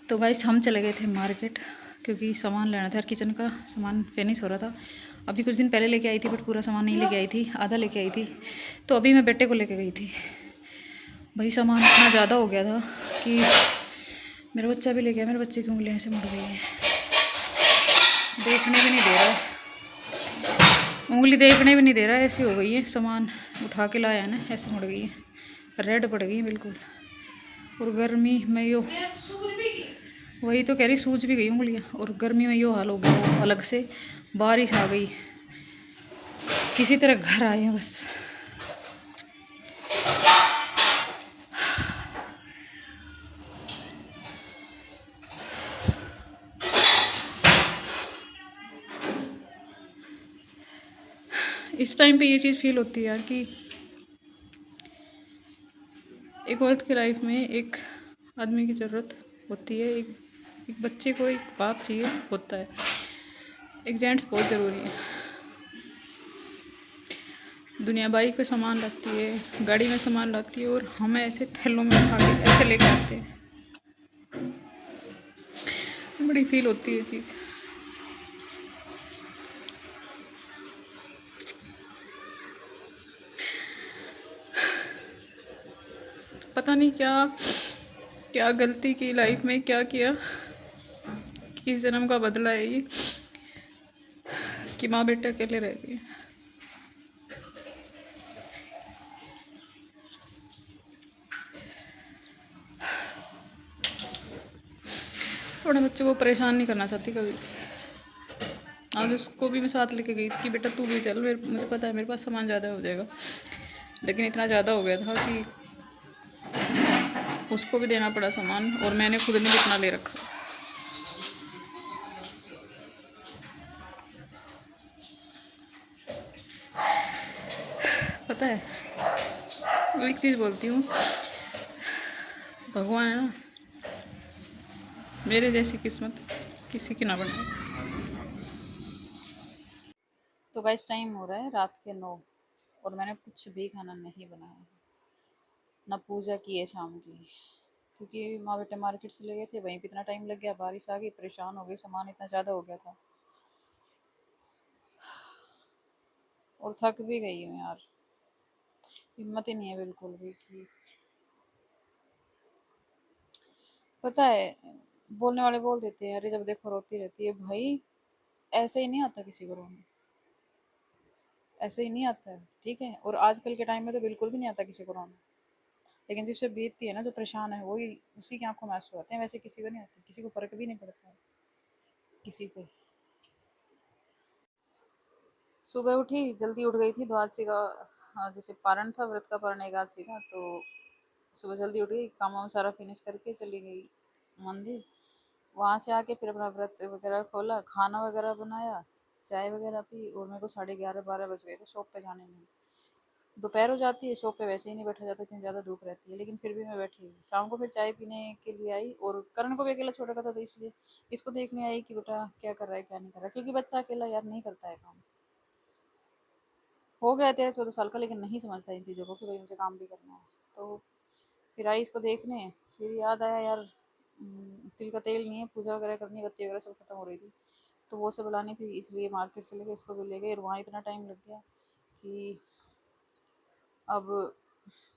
तो गाइस हम चले गए थे मार्केट क्योंकि सामान लेना था, किचन का सामान फिनिश हो रहा था। अभी कुछ दिन पहले लेके आई थी बट पूरा सामान नहीं लेके आई थी, आधा लेके आई थी। तो अभी मैं बेटे को लेके गई थी। भाई सामान इतना ज़्यादा हो गया था कि मेरा बच्चा भी ले गया। मेरे बच्चे की उंगलियाँ ऐसे मुड़ गई हैं, देखने भी नहीं दे रहा, उंगली देखने भी नहीं दे रहा, ऐसी हो गई है। सामान उठा के लाया है ना, ऐसे मुड़ गई है, रेड पड़ गई है बिल्कुल। और गर्मी में यो, वही तो कह रही, सूज भी गई उंगलियाँ। और गर्मी में यो हाल हो गया वो अलग से। बारिश आ गई, किसी तरह घर आए हैं बस। इस टाइम पे ये चीज़ फील होती है यार कि एक औरत की लाइफ में एक आदमी की ज़रूरत होती है, एक बच्चे को एक बाप चाहिए होता है, एक जेंट्स बहुत ज़रूरी है। दुनिया बाई को सामान लाती है, गाड़ी में सामान लाती है, और हमें ऐसे थैलों में उठा के ऐसे लेके आते हैं। बड़ी फील होती है चीज़। पता नहीं क्या क्या गलती की लाइफ में, क्या किया, किस जन्म का बदला है ये कि माँ बेटा अकेले रह गए। अपने बच्चों को परेशान नहीं करना चाहती कभी। आज उसको भी मैं साथ लेके गई कि बेटा तू भी चल, मुझे पता है मेरे पास सामान ज़्यादा हो जाएगा, लेकिन इतना ज़्यादा हो गया था कि उसको भी देना पड़ा सामान, और मैंने खुद ने कितना ले रखा। पता है, एक चीज़ बोलती हूँ, भगवान है ना, मेरे जैसी किस्मत किसी की ना बनाए। तो गाइस टाइम हो रहा है रात के 9, और मैंने कुछ भी खाना नहीं बनाया है, ना पूजा की है शाम की, क्योंकि माँ बेटे मार्केट से ले गए थे, वहीं पे इतना टाइम लग गया, बारिश आ गई, परेशान हो गई, सामान इतना ज़्यादा हो गया था, और थक भी गई हूँ यार, हिम्मत ही नहीं है बिल्कुल भी कि। पता है, बोलने वाले बोल देते हैं अरे जब देखो रोती रहती है, भाई ऐसे ही नहीं आता किसी को रोना, ऐसे ही नहीं आता है, ठीक है। और आजकल के टाइम में तो बिल्कुल भी नहीं आता किसी को रोना, लेकिन जिससे बीतती है ना, जो परेशान है, वही उसी की आंखों में आंसू आते हैं, वैसे किसी को नहीं आते, किसी को फर्क भी नहीं पड़ता है किसी से। सुबह उठी, जल्दी उठ गई थी, द्वादशी का जैसे पारण था, व्रत का पारण एकादशी का, तो सुबह जल्दी उठ गई, काम वाम सारा फिनिश करके चली गई मंदिर। वहाँ से आके फिर अपना व्रत वगैरह खोला, खाना वगैरह बनाया, चाय वगैरह पी, और मेरे को 11:30-12 बज गए थे शॉप पे जाने में। दोपहर हो जाती है, शॉप पे वैसे ही नहीं बैठा जाता, इतनी ज़्यादा धूप रहती है, लेकिन फिर भी मैं बैठी। शाम को फिर चाय पीने के लिए आई, और करण को भी अकेला छोड़ रखा था, तो इसलिए इसको देखने आई कि बेटा क्या कर रहा है क्या नहीं कर रहा है, क्योंकि बच्चा अकेला यार नहीं करता है काम। हो गया 13-14 साल का, लेकिन नहीं समझता इन चीज़ों को कि भाई मुझे काम भी करना है। तो फिर आई इसको देखने, फिर याद आया यार तिल का तेल नहीं है, पूजा वगैरह करनी, बत्ती वगैरह सब खत्म हो रही थी, तो वो सब लानी थी, इसलिए मार्केट से लेके इसको भी ले गए, और वहाँ इतना टाइम लग गया कि अब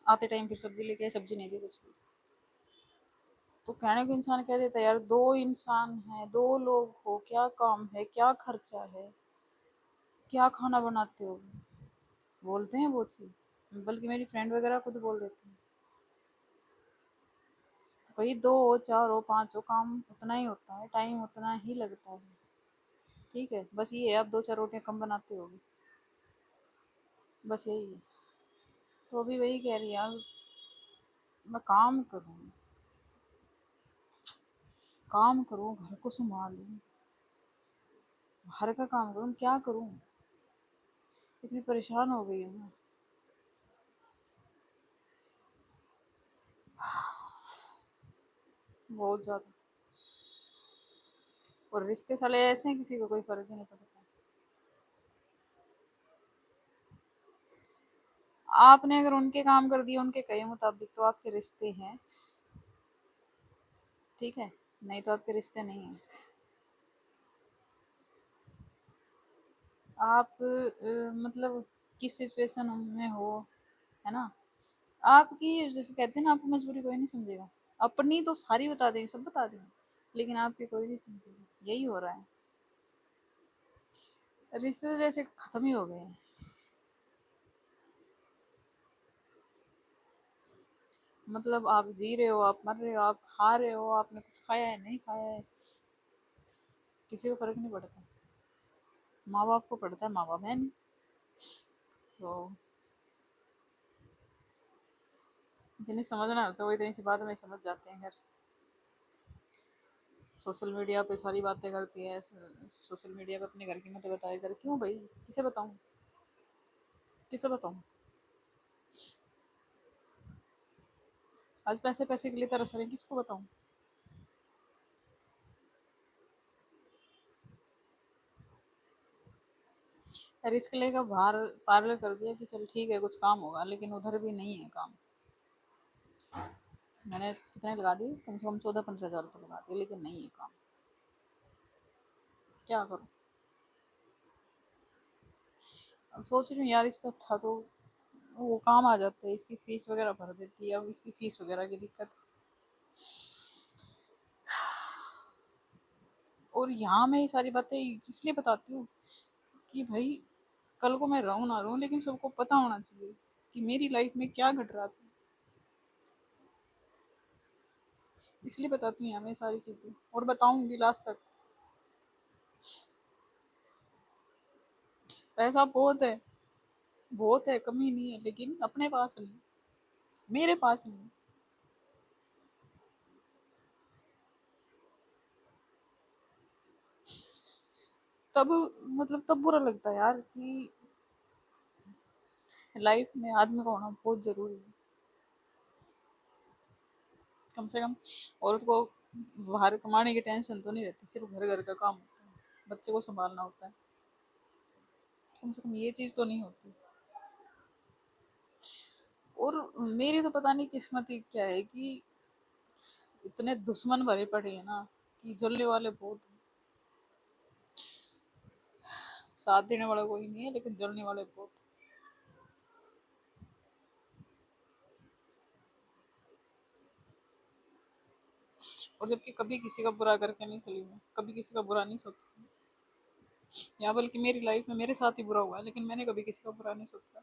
आते टाइम फिर सब्जी लेके आए, सब्जी नहीं थी कुछ भी। तो कहने को इंसान कह देता है यार, दो इंसान हैं, दो लोग हो, क्या काम है, क्या खर्चा है, क्या खाना बनाते हो, बोलते हैं बहुत सी, बल्कि मेरी फ्रेंड वगैरह खुद बोल देती हैं, भाई दो हो, चार हो, पांच हो, काम उतना ही होता है, टाइम उतना ही लगता है, ठीक है। बस ये है, आप 2-4 रोटियां कम बनाते होगे, बस यही है। तो अभी वही कह रही है यार, मैं काम करूँ, घर को संभालूं, घर का काम करूँ, क्या करूँ, इतनी परेशान हो गई हूँ मैं। बहुत ज्यादा। और रिश्ते साले ऐसे हैं, किसी को कोई फर्क ही नहीं पड़ता। आपने अगर उनके काम कर दिए उनके कहे मुताबिक, तो आपके रिश्ते हैं, ठीक है। नहीं तो आपके रिश्ते नहीं है। आप मतलब किस सिचुएशन में हो, है ना। आपकी जैसे कहते हैं ना, आपकी मजबूरी कोई नहीं समझेगा। अपनी तो सारी बता देंगे, सब बता देंगे, लेकिन आपकी कोई नहीं समझेगा। यही हो रहा है। रिश्ते तो जैसे खत्म ही हो गए हैं। मतलब आप जी रहे हो, आप मर रहे हो, आप खा रहे हो, आपने कुछ खाया है नहीं खाया है, किसी को फर्क नहीं पड़ता। माँ बाप को पड़ता है, माँ बाप है नहीं। तो जिन्हें समझना होता है वो इतनी सी बात में समझ जाते हैं। खैर, सोशल मीडिया पे सारी बातें करती है। सोशल मीडिया पे अपने घर की मत बताया कर, क्यों भाई, किसे बताऊं, किसे बताऊं। आज पैसे पैसे के लिए तरस रहे हैं, किसको बताऊं। रिस्क लेकर बाहर पार्लर कर दिया कि चल ठीक है कुछ काम होगा, लेकिन उधर भी नहीं है काम। मैंने कितने लगा दिए, कम से कम 14-15 हज़ार रुपये लगा दिए, लेकिन नहीं है काम। क्या करूं। अब सोच रही हूँ यार, इससे अच्छा तो वो काम आ जाता है, इसकी फीस वगैरह भर देती है। अब इसकी फीस वगैरह की दिक्कत। और यहाँ मैं ये सारी बातें इसलिए बताती हूँ कि भाई कल को मैं रहूँ ना रहूँ, लेकिन सबको पता होना चाहिए कि मेरी लाइफ में क्या घट रहा था। इसलिए बताती हूँ यहाँ मैं सारी चीजें, और बताऊंगी लास्ट तक। पैसा बहुत है, बहुत है, कमी नहीं है, लेकिन अपने पास नहीं, मेरे पास नहीं। तब मतलब तब बुरा लगता है यार कि लाइफ में आदमी का होना बहुत जरूरी है। कम से कम औरत को बाहर कमाने की टेंशन तो नहीं रहती, सिर्फ घर घर का काम होता है, बच्चे को संभालना होता है। कम से कम ये चीज तो नहीं होती। और मेरी तो पता नहीं किस्मत ही क्या है कि इतने दुश्मन भरे पड़े हैं ना, कि जलने वाले बहुत हैं। साथ देने वाला कोई नहीं है, लेकिन जलने वाले बहुत हैं। और जबकि कभी किसी का बुरा करके नहीं चली मैं, कभी किसी का बुरा नहीं सोचती। या बल्कि मेरी लाइफ में मेरे साथ ही बुरा हुआ है, लेकिन मैंने कभी किसी का बुरा नहीं सोचा।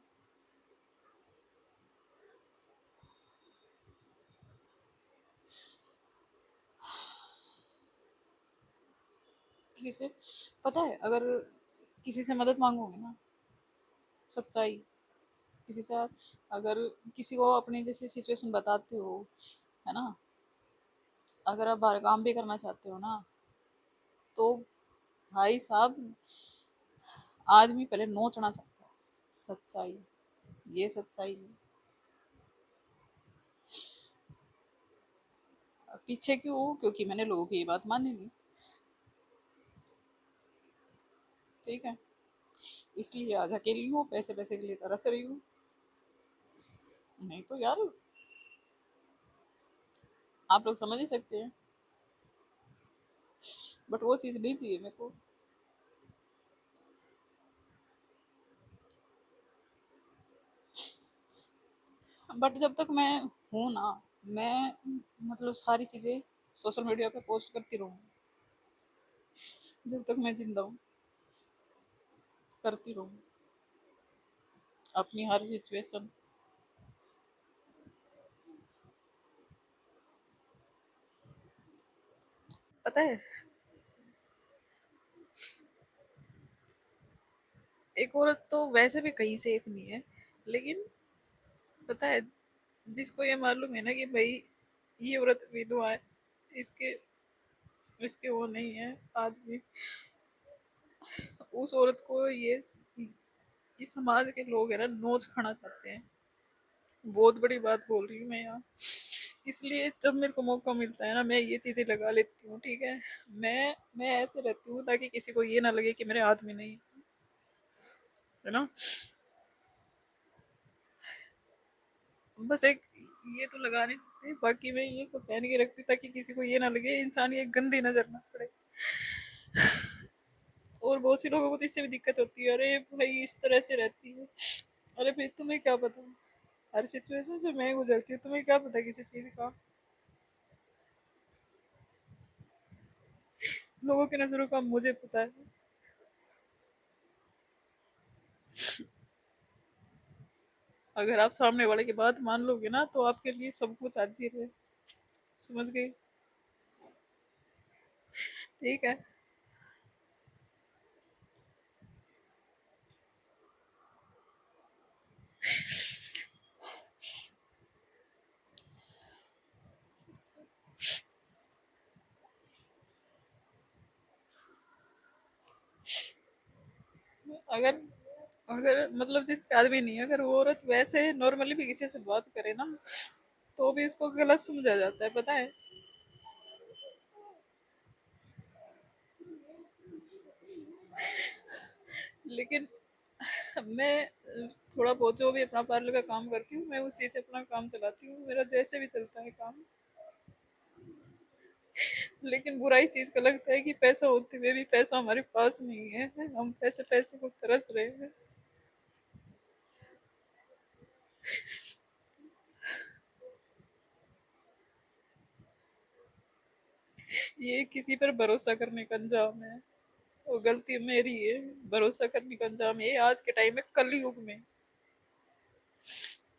किसी से, पता है, अगर किसी से मदद मांगोगे ना, सच्चाई, किसी से आप अगर किसी को अपनी जैसे सिचुएशन बताते हो, है ना, अगर आप बाहर काम भी करना चाहते हो ना, तो भाई साहब, आदमी पहले नोचना चाहता है। सच्चाई, ये सच्चाई है। पीछे क्यों, क्योंकि मैंने लोगों की ये बात मानी नहीं। ठीक है, इसलिए आज अकेली हूँ, पैसे पैसे के लिए तरस रही हूँ। नहीं तो यार, आप लोग समझ ही सकते हैं, बट वो चीज़ नहीं चाहिए मेरे को। बट जब तक मैं हूँ ना, मैं मतलब सारी चीज़ें सोशल मीडिया पे पोस्ट करती रहूँ। जब तक मैं जिंदा हूँ, करती रहूँ अपनी हर सिचुएशन। पता है, एक औरत तो वैसे भी कहीं सेफ नहीं है, लेकिन पता है, जिसको ये मालूम है ना कि भाई ये औरत विधवा है, इसके इसके वो नहीं है आदमी, उस औरत को ये समाज के लोग है ना नोच खाना चाहते हैं। बहुत बड़ी बात बोल रही हूँ मैं यहाँ। इसलिए जब मेरे को मौका मिलता है ना, मैं ये चीजें लगा लेती हूँ। ठीक है, मैं ऐसे रहती हूँ ताकि किसी को ये ना लगे कि मेरे हाथ में नहीं है ना। बस एक ये तो लगा नहीं सकते, बाकी मैं ये सब पहन के रखती ताकि किसी को ये ना लगे इंसान ये गंदी नजर ना पड़े। और बहुत सी लोगों को तो इससे भी दिक्कत होती है, अरे भाई इस तरह से रहती है। अरे भाई तुम्हें क्या पता, हर सिचुएशन से मैं गुजरती हूँ, तुम्हें क्या पता किसी चीज का। लोगों की नजरों का मुझे पता है। अगर आप सामने वाले की बात मान लोगे ना तो आपके लिए सब कुछ हाजिर है। समझ गई? ठीक है। अगर अगर मतलब जिस आदमी नहीं है, अगर वो औरत वैसे नॉर्मली भी किसी से बात करे ना तो भी उसको गलत समझा जाता है, पता है। लेकिन मैं थोड़ा बहुत जो भी अपना पार्लर का काम करती हूँ, मैं उसी से अपना काम चलाती हूँ, मेरा जैसे भी चलता है काम। लेकिन बुरा इस चीज का लगता है कि पैसा होते हुए भी पैसा हमारे पास नहीं है, हम पैसे पैसे को तरस रहे हैं। ये किसी पर भरोसा करने का अंजाम है, वो गलती मेरी है। भरोसा करने का अंजाम ये आज के टाइम में, कलयुग में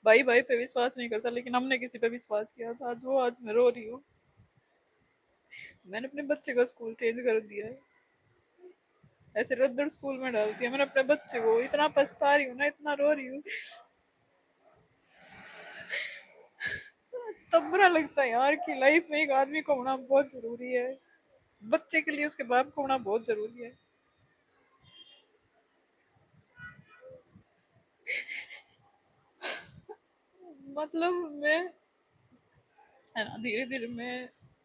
भाई भाई पे विश्वास नहीं करता, लेकिन हमने किसी पे विश्वास किया था, आज वो, आज मैं रो रही हूँ। मैंने अपने बच्चे का स्कूल चेंज कर दिया है, ऐसे रद्दड़ स्कूल में डाल दिया मैंने अपने बच्चे को, इतना पछता रही हूँ ना, इतना रो रही हूँ। तब बुरा लगता है यार कि लाइफ में एक आदमी को होना बहुत जरूरी है, बच्चे के लिए उसके बाप को होना बहुत जरूरी है। मतलब मैं, है ना, धीरे धीरे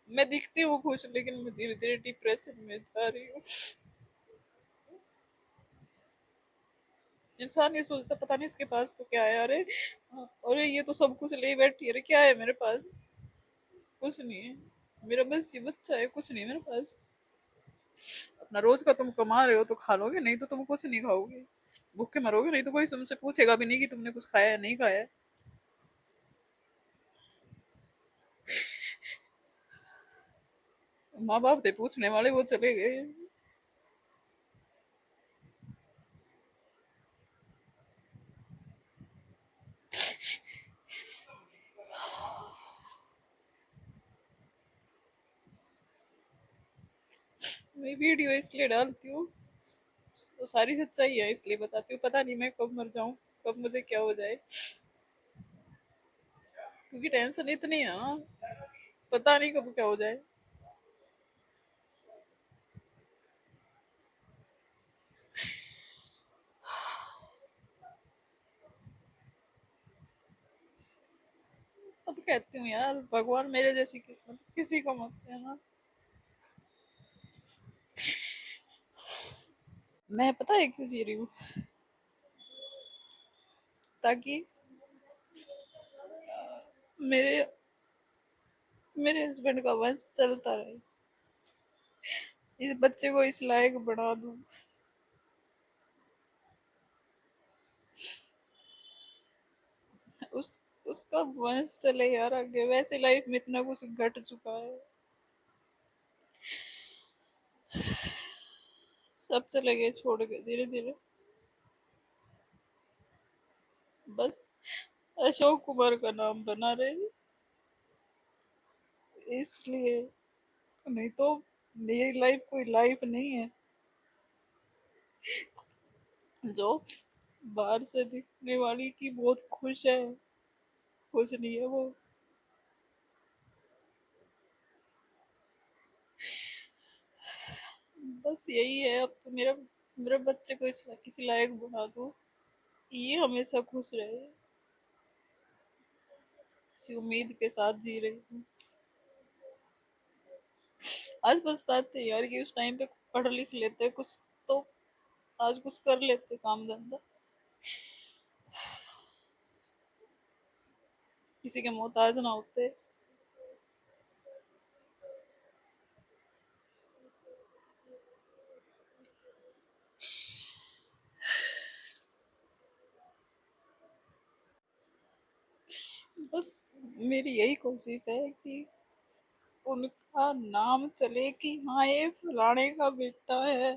मैं दिखती हूँ खुश, लेकिन मैं धीरे धीरे डिप्रेशन में जा रही हूँ। इंसान ये सोचता पता नहीं इसके पास तो क्या है, अरे अरे ये तो सब कुछ ले बैठी है, अरे क्या है मेरे पास? कुछ नहीं है, मेरा बस ये बच्चा है, कुछ नहीं है मेरे पास। अपना रोज का तुम कमा रहे हो तो खा लोगे, नहीं तो तुम कुछ नहीं खाओगे, भूखे मरोगे, नहीं तो कोई तुमसे पूछेगा भी नहीं कि तुमने कुछ खाया है नहीं खाया है। माँ बाप थे पूछने वाले, वो चले गए। मैं वीडियो इसलिए डालती हूँ, सारी सच्चाई है इसलिए बताती हूँ, पता नहीं मैं कब मर जाऊं, कब मुझे क्या हो जाए, क्योंकि टेंशन इतनी है ना, पता नहीं कब क्या हो जाए। तब कहती हूँ यार भगवान मेरे जैसी किस्मत किसी को मत देना। मैं पता है क्यों जी रही हूँ, ताकि मेरे मेरे हस्बैंड का वंश चलता रहे, इस बच्चे को इस लायक बना दूं, उस उसका वंश चले यार आगे। वैसे लाइफ में इतना कुछ घट चुका है, सब चले गए छोड़ के धीरे धीरे। बस अशोक कुमार का नाम बना रहे, इसलिए, नहीं तो मेरी लाइफ कोई लाइफ नहीं है। जो बाहर से दिखने वाली की बहुत खुश है, खुश नहीं है वो। बस यही है, अब तो मेरा मेरे बच्चे को इस किसी लायक बना दो, ये हमेशा खुश रहे, इसी उम्मीद के साथ जी रही हूँ। आज पछताते हैं यार कि उस टाइम पे पढ़ लिख लेते कुछ तो, आज कुछ कर लेते काम धंधा। किसी के मोहताज ना होते। बस मेरी यही कोशिश है कि उनका नाम चले कि हाँ ये फलाने का बेटा है,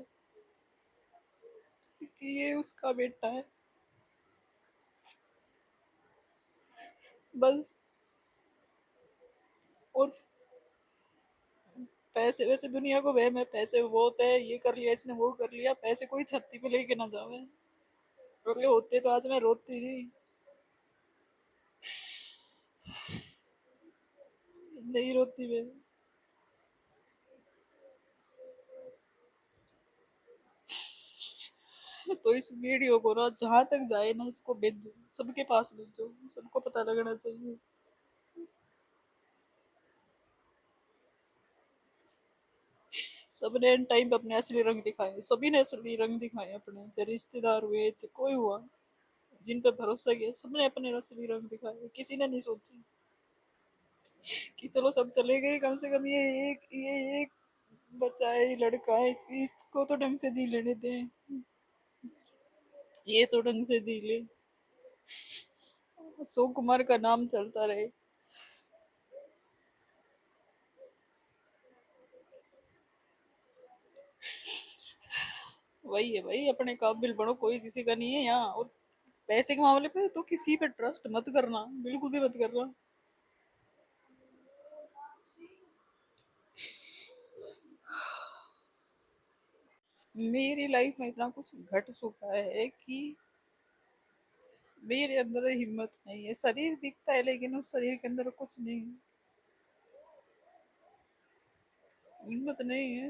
कि ये उसका बेटा है। बस। और पैसे वैसे दुनिया को वह में पैसे बहुत है, ये कर लिया इसने वो कर लिया, पैसे कोई छत्ती पे लेके ना जावे। अगले होते तो आज मैं रोती ही। नहीं रोती मैं। तो इस वीडियो को ना जहां तक जाए ना इसको भेजो, सबके पास भेजो, सबको पता लगना चाहिए। सबने एंड टाइम पे अपने असली रंग दिखाए, सभी ने असली रंग दिखाए अपने, चाहे रिश्तेदार हुए चाहे कोई हुआ, जिन पे भरोसा किया सबने अपने असली रंग दिखाए। किसी ने नहीं सोचा कि चलो सब चले गए, कम से कम ये एक बचा है, ये लड़का है, इसको तो ढंग से जी लेने दें, ये तो ढंग से जी ले, अशोक कुमार का नाम चलता रहे। वही है भाई, अपने काबिल बनो, कोई किसी का नहीं है यहाँ। और पैसे के मामले पे तो किसी पे ट्रस्ट मत करना, बिल्कुल भी मत करना। मेरी लाइफ में इतना कुछ घट चुका है कि मेरे अंदर हिम्मत नहीं है। शरीर दिखता है लेकिन उस शरीर के अंदर कुछ नहीं है, हिम्मत नहीं है।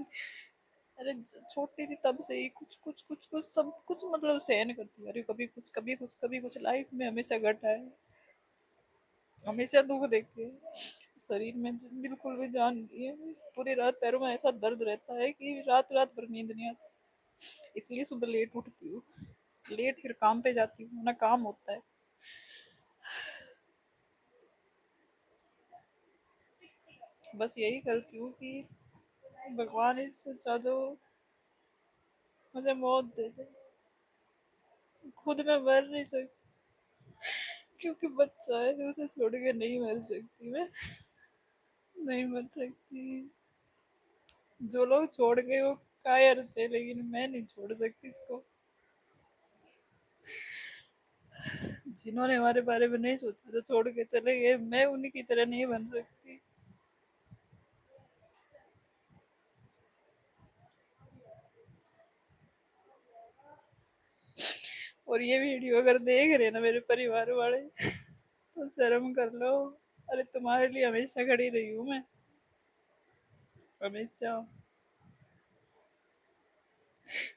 अरे छोटी थी तब से ही कुछ कुछ कुछ कुछ सब कुछ मतलब सहन करती है। अरे कभी कुछ कभी कुछ कभी कुछ, लाइफ में हमेशा घटा है, हमेशा दुख देखे। शरीर में बिल्कुल भी जान नहीं है। पूरी रात पैरों में ऐसा दर्द रहता है कि रात रात भर नींद नहीं आती। इसलिए सुबह लेट उठती हूँ, लेट फिर काम पे जाती हूँ ना, काम होता है। बस यही करती हूँ कि भगवान इससे चाहो मुझे मौत दे दे, खुद मैं मर नहीं सकती, क्योंकि बच्चा है तो उसे छोड़ के नहीं मर सकती मैं, नहीं मर सकती। जो लोग छोड़ गए वो कायर थे, लेकिन मैं नहीं छोड़ सकती इसको। जिन्होंने हमारे बारे में नहीं सोचा, जो छोड़ के चले गए, मैं उन्हीं की तरह नहीं बन सकती। और ये वीडियो अगर देख रहे ना मेरे परिवार वाले, तो शर्म कर लो। अरे तुम्हारे लिए हमेशा खड़ी रही हूँ मैं, हमेशा।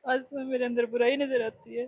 आज तुम्हें मेरे अंदर बुराई नजर आती है?